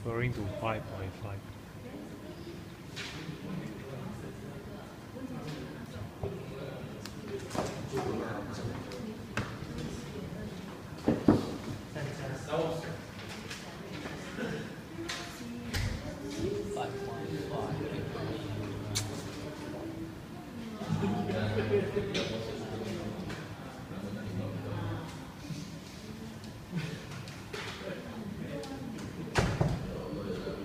referring to 5.5.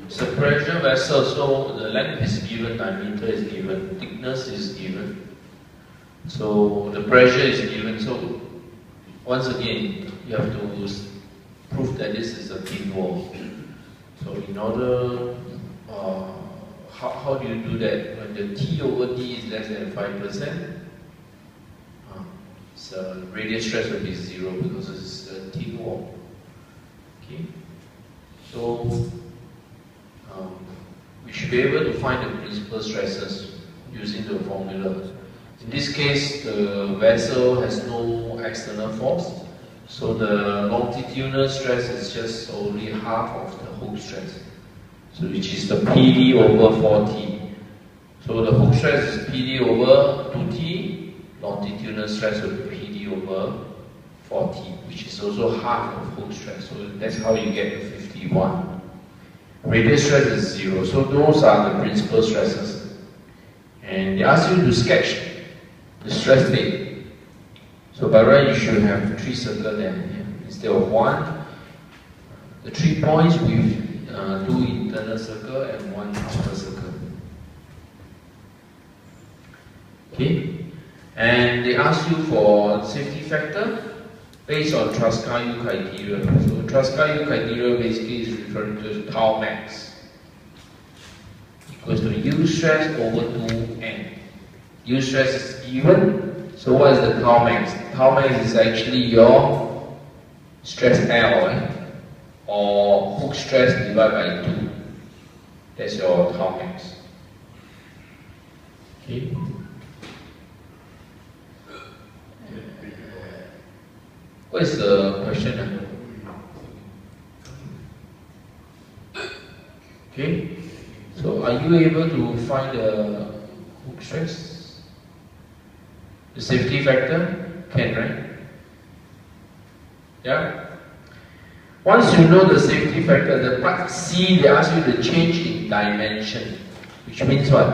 It's a pressure vessel, so the length is given, diameter is given, thickness is given. So the pressure is given. So once again, you have to prove that this is a thin wall. So in order, how do you do that? When the T over D is less than 5%, so radial stress will be 0 because it's a thin wall. Okay, so we should be able to find the principal stresses using the formula. In this case, the vessel has no external force, so the longitudinal stress is just only half of the hook stress, so which is the PD over 4T. So the hook stress is PD over 2T, longitudinal stress will be PD over 4T, which is also half of hook stress. So that's how you get the 51. Radial stress is 0, so those are the principal stresses. And they ask you to sketch the stress plate. So by right you should have 3 circles there. Instead of 1, the 3 points with 2 internal circle and 1 outer circle. Okay? And they ask you for safety factor based on Trasca-U criteria. So Trasca-U criteria basically is referring to tau max equals to U stress over 2N. U stress is given, so what is the tau max? Tau max is actually your stress L, or hook stress divided by 2. That's your tau max. Okay. What is the question? Okay, so are you able to find the hook stress? The safety factor? Can, right? Yeah? Once you know the safety factor, the part C, they ask you the change in dimension, which means what?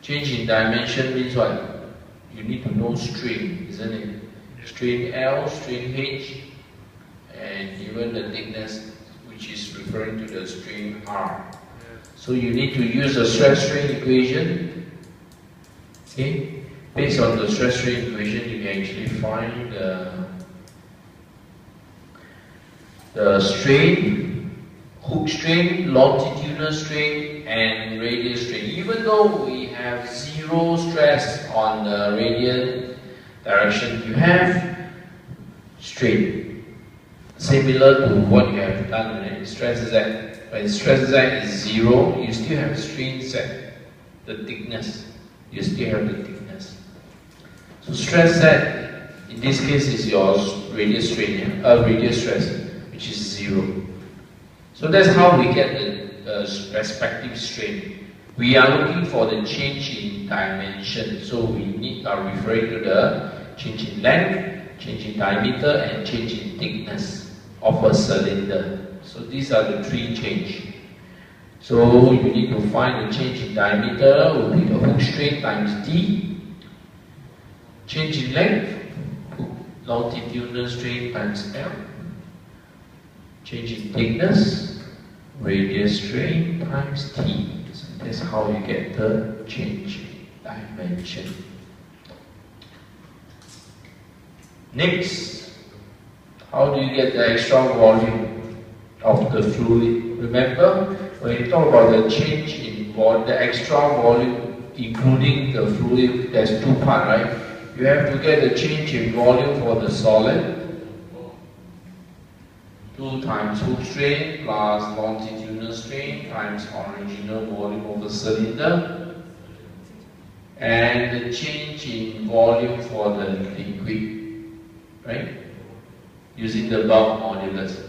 Change in dimension means what? You need to know strain, isn't it? Strain L, strain H, and even the thickness, which is referring to the strain R. So you need to use the stress-strain equation. Okay? Based on the stress-strain equation, you can actually find the strain, hook strain, longitudinal strain, and radial strain. Even though we have 0 stress on the radial direction, you have strain. Similar to what you have done when stress Z. When stress Z is 0, you still have strain Z, the thickness. You still have the thickness. So stress Z, in this case, is your radial strain, radial stress, which is 0. So that's how we get the respective strain. We are looking for the change in dimension. So we are referring to the change in length, change in diameter, and change in thickness of a cylinder. So these are the 3 changes. So you need to find the change in diameter will be the hook strain times D. Change in length, longitudinal strain times L. Change in thickness, radial strain times T. So that's how you get the change in dimension. Next, how do you get the extra volume of the fluid? Remember, when you talk about the change in volume, the extra volume, including the fluid, there's 2 parts, right? You have to get the change in volume for the solid. 2 times hook strain plus longitudinal strain times original volume of the cylinder, and the change in volume for the liquid, right? Using the bulk modulus.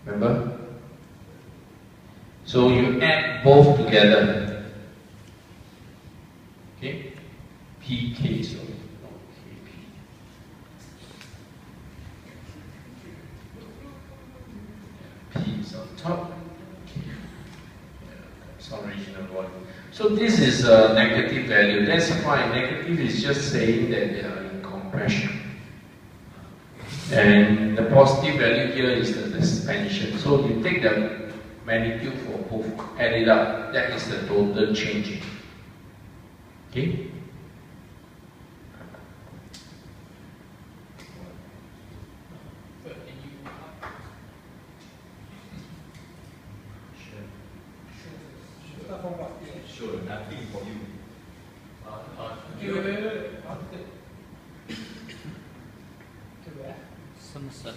Remember? So you add both together. Okay? PK, sorry. Not KP. P is on top. It's original one. So this is a negative value. That's why negative is just saying that they are in compression. And the positive value here is the expansion. So you take the magnitude for both, add it up. That is the total change. Okay? Sure, nothing for you. Sunset.